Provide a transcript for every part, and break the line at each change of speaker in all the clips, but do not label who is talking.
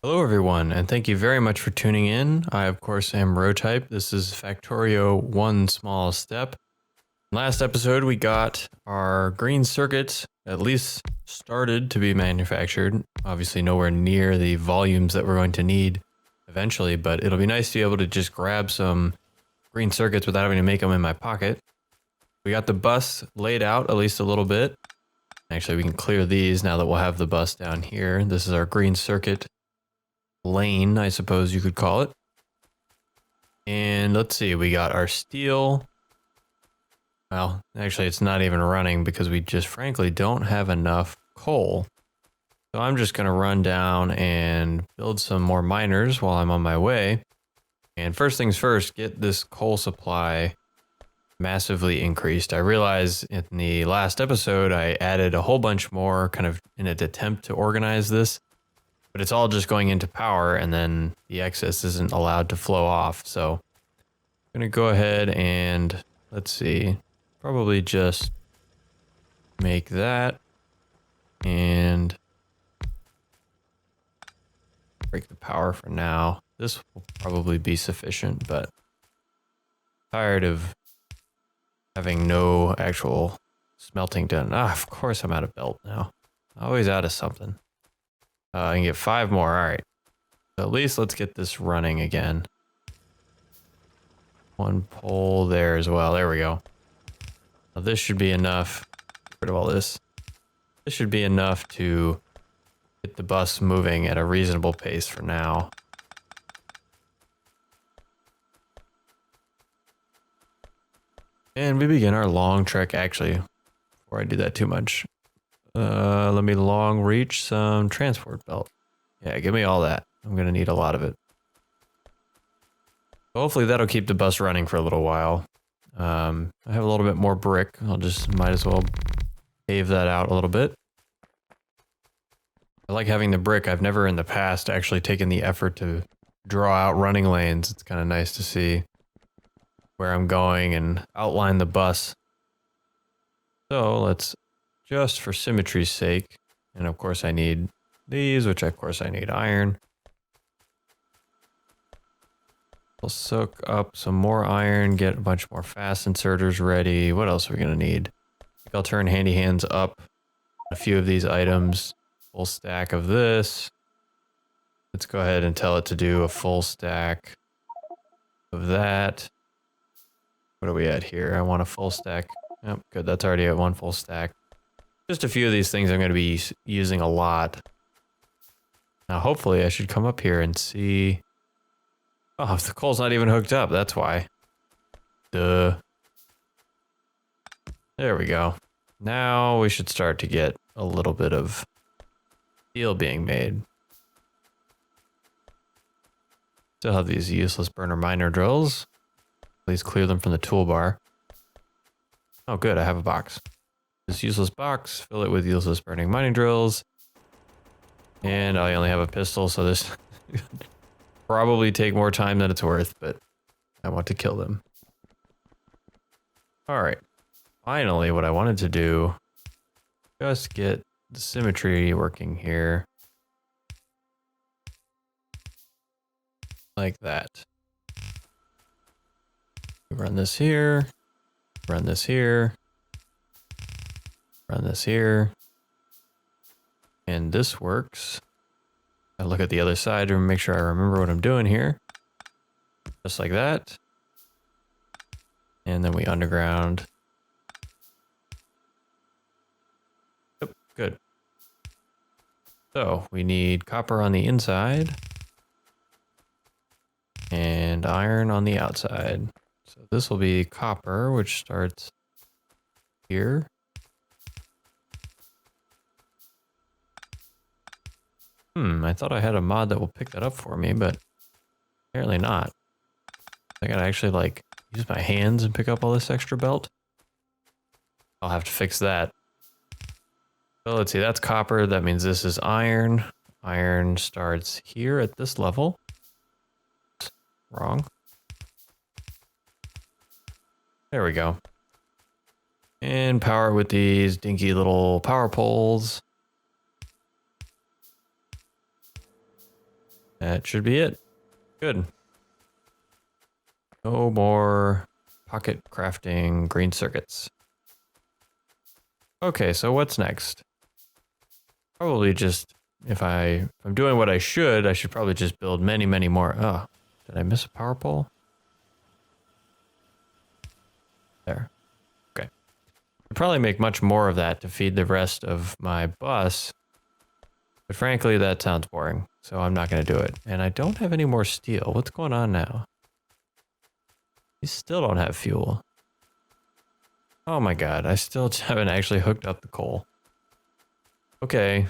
Hello everyone, and thank you very much for tuning in. I of course am Rotype. This is Factorio One Small Step. Last episode we got our green circuit at least started to be manufactured. Obviously nowhere near the volumes that we're going to need eventually, but it'll be nice to be able to just grab some green circuits without having to make them in my pocket. We got the bus laid out at least a little bit. Actually, we can clear these now that we'll have the bus down here. This is our green circuit lane, I suppose you could call it. And let's see, we got our steel. Well, actually it's not even running because we just frankly don't have enough coal. So I'm just gonna run down and build some more miners while I'm on my way. And first things first, get this coal supply massively increased. I realized in the last episode I added a whole bunch more kind of in an attempt to organize this. But it's all just going into power and then the excess isn't allowed to flow off. So I'm going to go ahead and let's see, probably just make that and break the power for now. This will probably be sufficient, but I'm tired of having no actual smelting done. Of course I'm out of belt now. Always out of something. I can get 5 more. All right. So at least let's get this running again. One pole there as well. There we go. Now this should be enough. Get rid of all this. This should be enough to get the bus moving at a reasonable pace for now. And we begin our long trek. Actually, before I do that too much, let me long reach some transport belt. Yeah, give me all that. I'm gonna need a lot of it. Hopefully that'll keep the bus running for a little while. I have a little bit more brick. I'll just might as well pave that out a little bit. I like having the brick. I've never in the past actually taken the effort to draw out running lanes. It's kind of nice to see where I'm going and outline the bus. So let's, just for symmetry's sake, and of course I need these, which of course I need iron. We'll soak up some more iron, get a bunch more fast inserters ready. What else are we gonna need? I think I'll turn handy hands up a few of these items. Full stack of this. Let's go ahead and tell it to do a full stack of that. What are we at here? I want a full stack. Yep, good, that's already at 1 full stack. Just a few of these things I'm going to be using a lot. Now, hopefully I should come up here and see... Oh, the coal's not even hooked up, that's why. Duh. There we go. Now we should start to get a little bit of steel being made. Still have these useless burner miner drills. Please clear them from the toolbar. Oh good, I have a box. This useless box, fill it with useless burning mining drills. And I only have a pistol, so this probably take more time than it's worth, but I want to kill them. Alright. Finally, what I wanted to do, just get the symmetry working here. Like that. Run this here. Run this here. Run this here. And this works. I look at the other side to make sure I remember what I'm doing here. Just like that. And then we underground. Yep, good. So we need copper on the inside. And iron on the outside. So this will be copper, which starts here. I thought I had a mod that will pick that up for me, but apparently not. I gotta actually like use my hands and pick up all this extra belt. I'll have to fix that. So let's see, that's copper. That means this is iron. Iron starts here at this level. Wrong. There we go. And power with these dinky little power poles. That should be it. Good. No more pocket crafting green circuits. Okay, so what's next? Probably just, if I'm doing what I should probably just build many, many more. Oh, did I miss a power pole? There. Okay. I'd probably make much more of that to feed the rest of my bus. But frankly, that sounds boring, so I'm not going to do it. And I don't have any more steel. What's going on now? You still don't have fuel. Oh my god, I still haven't actually hooked up the coal. Okay.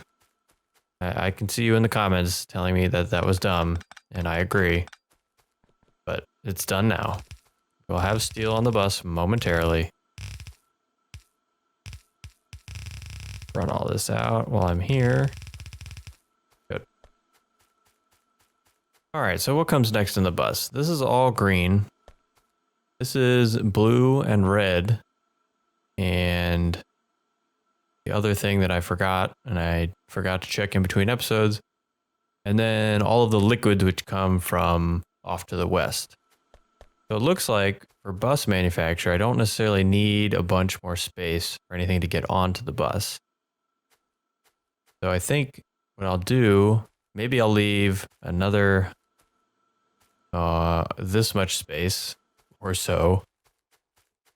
I can see you in the comments telling me that that was dumb, and I agree. But it's done now. We'll have steel on the bus momentarily. Run all this out while I'm here. Good. Alright, so what comes next in the bus? This is all green. This is blue and red. And the other thing that I forgot, and I forgot to check in between episodes, and then all of the liquids which come from off to the west. So it looks like for bus manufacture, I don't necessarily need a bunch more space or anything to get onto the bus. So I think what I'll do, maybe I'll leave another this much space or so,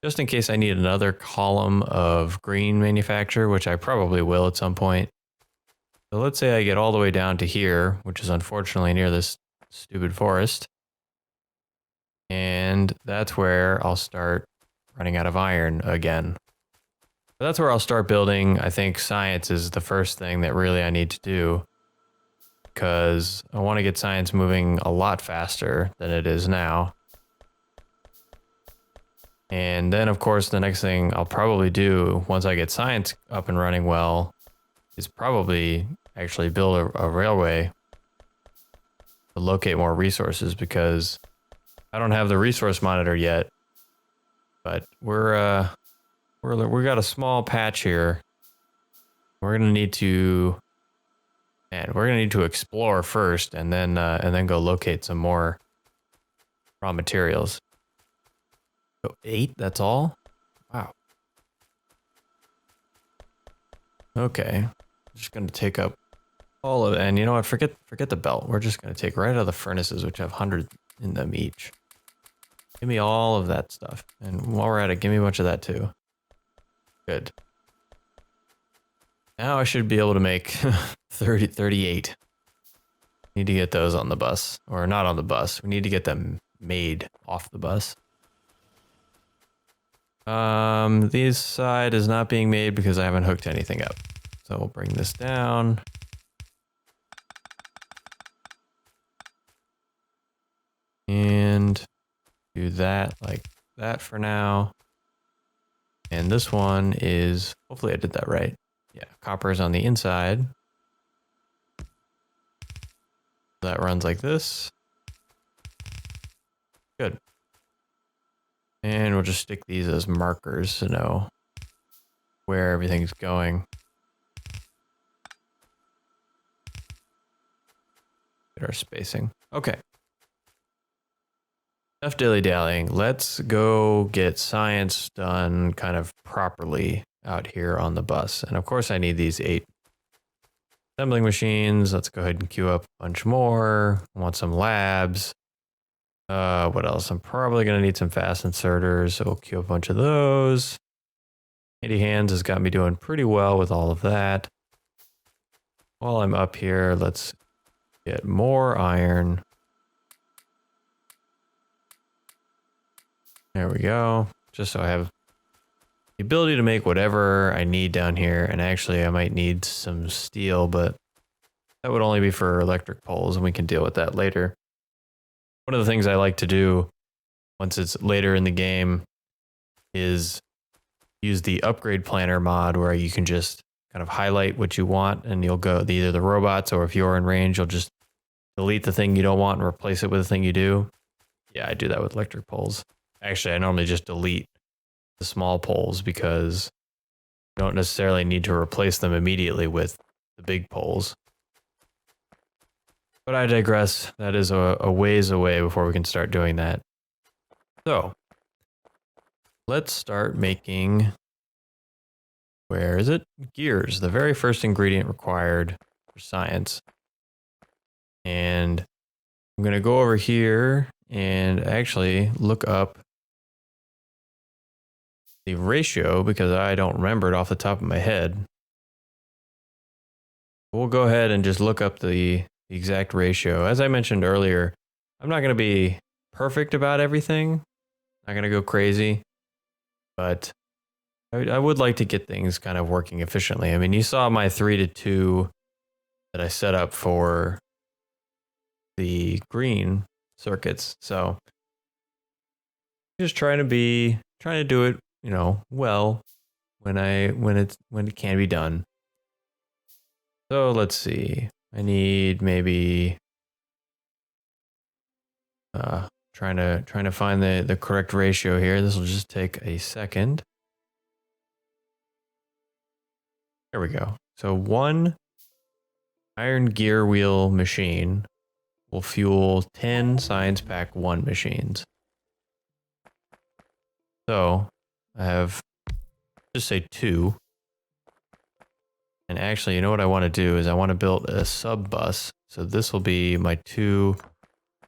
just in case I need another column of green manufacture, which I probably will at some point. So let's say I get all the way down to here, which is unfortunately near this stupid forest. And that's where I'll start running out of iron again. But that's where I'll start building. I think science is the first thing that really I need to do, because I want to get science moving a lot faster than it is now. And then, of course, the next thing I'll probably do once I get science up and running well is probably actually build a railway to locate more resources, because I don't have the resource monitor yet, but we got a small patch here. We're gonna need to explore first, and then go locate some more raw materials. So 8, that's all? Wow. Okay. Just gonna take up all of it. And you know what? Forget the belt. We're just gonna take right out of the furnaces, which have 100 in them each. Give me all of that stuff. And while we're at it, give me a bunch of that too. Good. Now I should be able to make 38. Need to get those on the bus. Or not on the bus. We need to get them made off the bus. This side is not being made because I haven't hooked anything up. So we'll bring this down. And do that like that for now. And this one is, hopefully I did that right. Yeah, copper is on the inside. That runs like this. Good. And we'll just stick these as markers to know where everything's going. Get our spacing. Okay. Enough dilly-dallying. Let's go get science done kind of properly out here on the bus. And of course I need these 8 assembling machines. Let's go ahead and queue up a bunch more. I want some labs. What else? I'm probably going to need some fast inserters, so we'll queue up a bunch of those. Handy Hands has got me doing pretty well with all of that. While I'm up here, let's get more iron. There we go. Just so I have the ability to make whatever I need down here. And actually, I might need some steel, but that would only be for electric poles, and we can deal with that later. One of the things I like to do once it's later in the game is use the upgrade planner mod, where you can just kind of highlight what you want, and you'll go either the robots, or if you're in range, you'll just delete the thing you don't want and replace it with the thing you do. Yeah, I do that with electric poles. Actually, I normally just delete the small poles because you don't necessarily need to replace them immediately with the big poles. But I digress. That is a ways away before we can start doing that. So let's start making, where is it? Gears, the very first ingredient required for science. And I'm going to go over here and actually look up the ratio because I don't remember it off the top of my head. We'll go ahead and just look up the exact ratio. As I mentioned earlier, I'm not going to be perfect about everything. Not going to go crazy, but I would like to get things kind of working efficiently. I mean, you saw my 3-to-2 that I set up for the green circuits. So just trying to do it, you know, well when it can be done. So let's see. I need maybe trying to find the correct ratio here. This will just take a second. There we go. So one iron gear wheel machine will fuel 10 Science Pack 1 machines. So I have, just say 2. And actually, you know what I want to do is I want to build a sub bus. So this will be my 2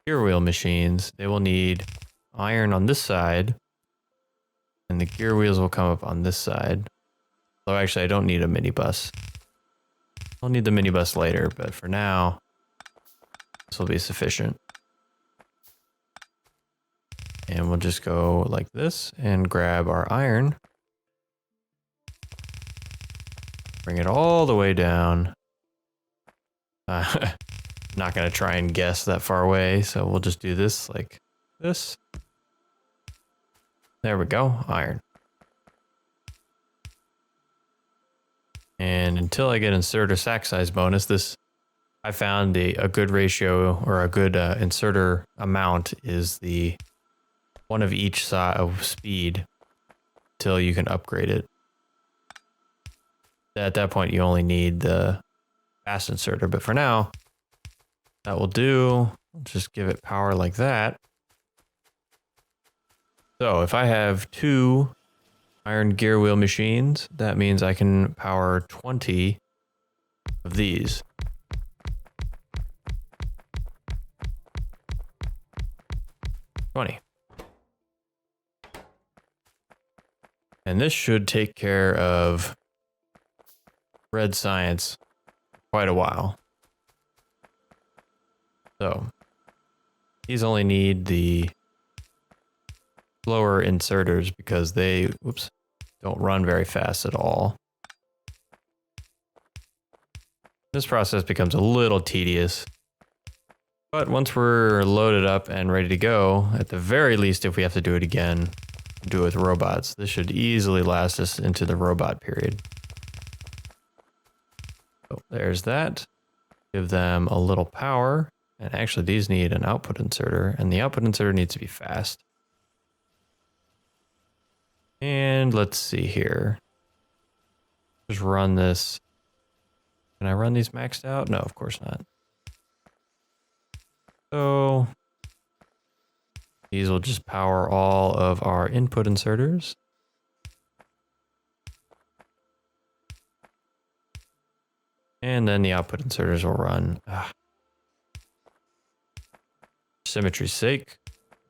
gear wheel machines. They will need iron on this side, and the gear wheels will come up on this side. Though actually, I don't need a mini bus. I'll need the mini bus later, but for now, this will be sufficient. And we'll just go like this and grab our iron. Bring it all the way down. Not going to try and guess that far away, so we'll just do this like this. There we go, iron. And until I get inserter sack size bonus, this I found a good ratio or a good inserter amount is the one of each side of speed till you can upgrade it. At that point, you only need the fast inserter, but for now, that will do. I'll just give it power like that. So if I have 2 iron gear wheel machines, that means I can power 20 of these. 20. And this should take care of red science for quite a while. So these only need the slower inserters because they, don't run very fast at all. This process becomes a little tedious. But once we're loaded up and ready to go, at the very least, if we have to do it again, do it with robots. This should easily last us into the robot period. So there's that. Give them a little power. And actually, these need an output inserter, and the output inserter needs to be fast. And let's see here. Just run this. Can I run these maxed out? No, of course not. So these will just power all of our input inserters. And then the output inserters will run. Symmetry's sake.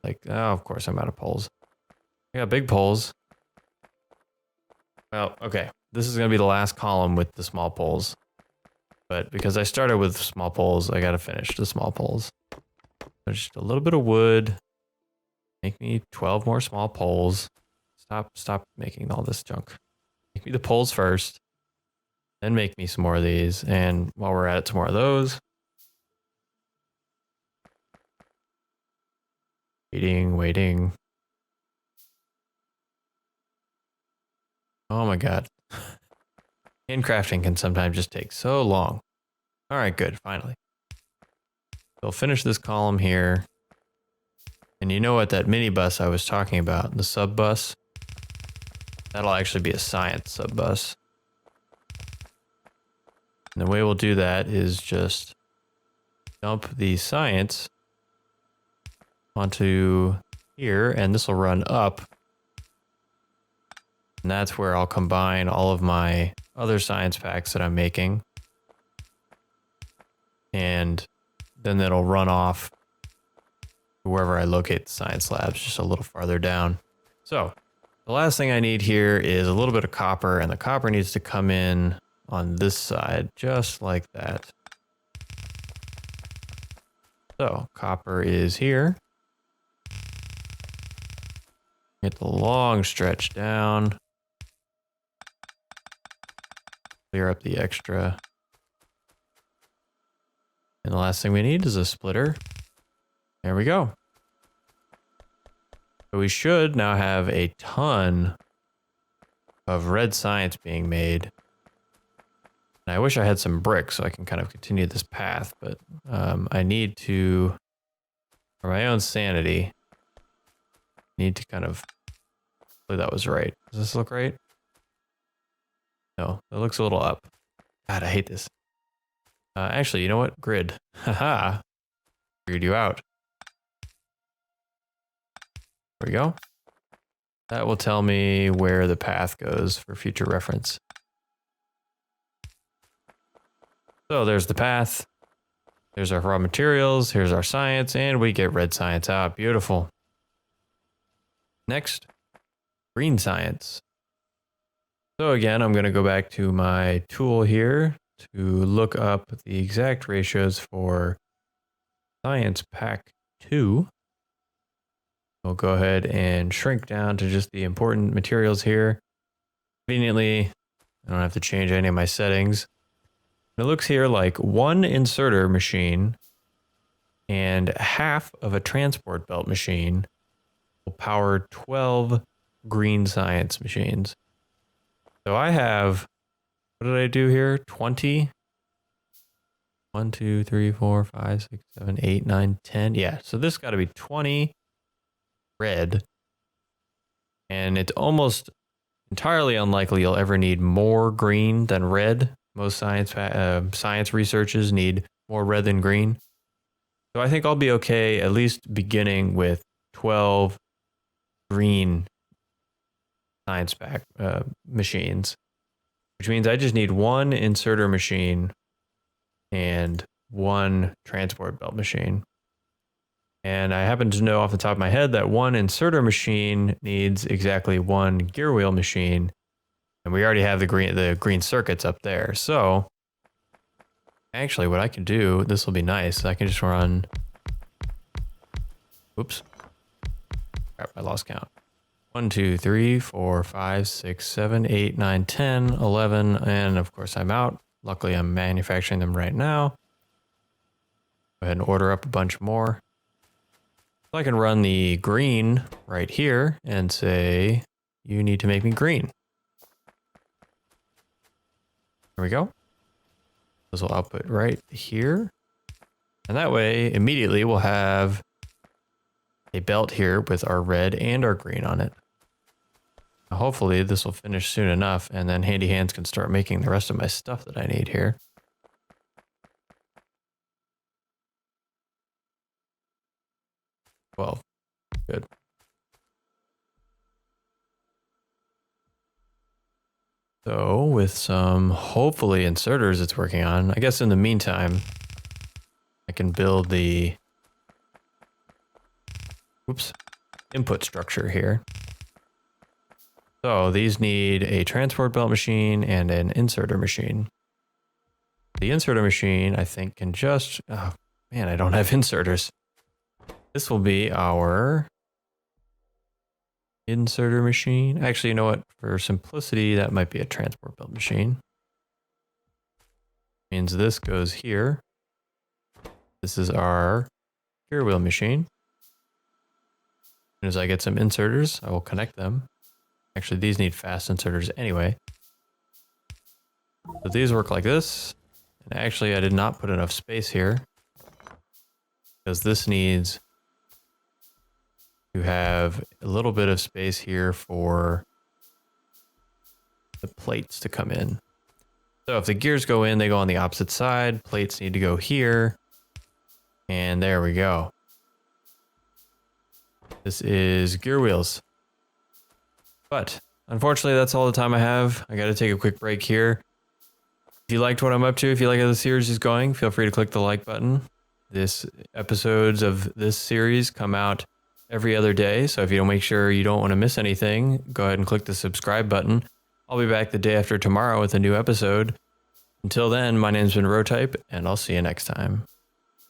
Like, oh, of course I'm out of poles. I got big poles. Well, okay. This is going to be the last column with the small poles. But because I started with small poles, I got to finish the small poles. So just a little bit of wood. Make me 12 more small poles. Stop making all this junk. Make me the poles first. Then make me some more of these. And while we're at it, some more of those. Waiting. Oh my god. Handcrafting can sometimes just take so long. Alright, good, finally. So I'll finish this column here. And you know what, that mini bus I was talking about, the sub bus? That'll actually be a science sub bus. And the way we'll do that is just dump the science onto here, and this will run up. And that's where I'll combine all of my other science packs that I'm making. And then that'll run off to wherever I locate the science labs, just a little farther down. So the last thing I need here is a little bit of copper, and the copper needs to come in on this side, just like that. So copper is here. Get the long stretch down. Clear up the extra. And the last thing we need is a splitter. There we go. So we should now have a ton of red science being made. And I wish I had some bricks so I can kind of continue this path, but I need to, for my own sanity, need to kind of, hopefully that was right. Does this look right? No, it looks a little up. God, I hate this. Actually, you know what? Grid. Haha. Figured you out. There we go. That will tell me where the path goes for future reference. So there's the path. There's our raw materials. Here's our science, and we get red science out. Beautiful. Next, green science. So again, I'm going to go back to my tool here to look up the exact ratios for science pack 2. We'll go ahead and shrink down to just the important materials here. Conveniently, I don't have to change any of my settings. It looks here like one inserter machine and half of a transport belt machine will power 12 green science machines. So I have, what did I do here? 20? 1, 2, 3, 4, 5, 6, 7, 8, 9, 10. Yeah, so this got to be 20 red. And it's almost entirely unlikely you'll ever need more green than red. Most science researches need more red than green. So I think I'll be okay at least beginning with 12 green science pack machines, which means I just need one inserter machine and one transport belt machine. And I happen to know off the top of my head that one inserter machine needs exactly one gear wheel machine. And we already have the green circuits up there. So actually what I can do, this will be nice. I can just run, oops, crap, I lost count. 1, 2, 3, 4, 5, 6, 7, 8, 9, 10, 11, and of course I'm out. Luckily I'm manufacturing them right now. Go ahead and order up a bunch more. So I can run the green right here and say, you need to make me green. There we go. This will output right here. And that way, immediately we'll have a belt here with our red and our green on it. Hopefully this will finish soon enough, and then Handy Hands can start making the rest of my stuff that I need here. Well, good. So with some hopefully inserters it's working on, I guess in the meantime, I can build the input structure here. So these need a transport belt machine and an inserter machine. The inserter machine, I think, can just, oh man, I don't have inserters. This will be our inserter machine. Actually, you know what? For simplicity, that might be a transport belt machine. Means this goes here. This is our gear wheel machine. As soon as I get some inserters, I will connect them. Actually, these need fast inserters anyway. So these work like this. And actually, I did not put enough space here, because this needs to have a little bit of space here for the plates to come in. So if the gears go in, they go on the opposite side. Plates need to go here. And there we go. This is gear wheels. But unfortunately, that's all the time I have. I got to take a quick break here. If you liked what I'm up to, if you like how the series is going, feel free to click the like button. Episodes of this series come out every other day. So if you don't make sure you don't want to miss anything, go ahead and click the subscribe button. I'll be back the day after tomorrow with a new episode. Until then, my name's been Rotype, and I'll see you next time.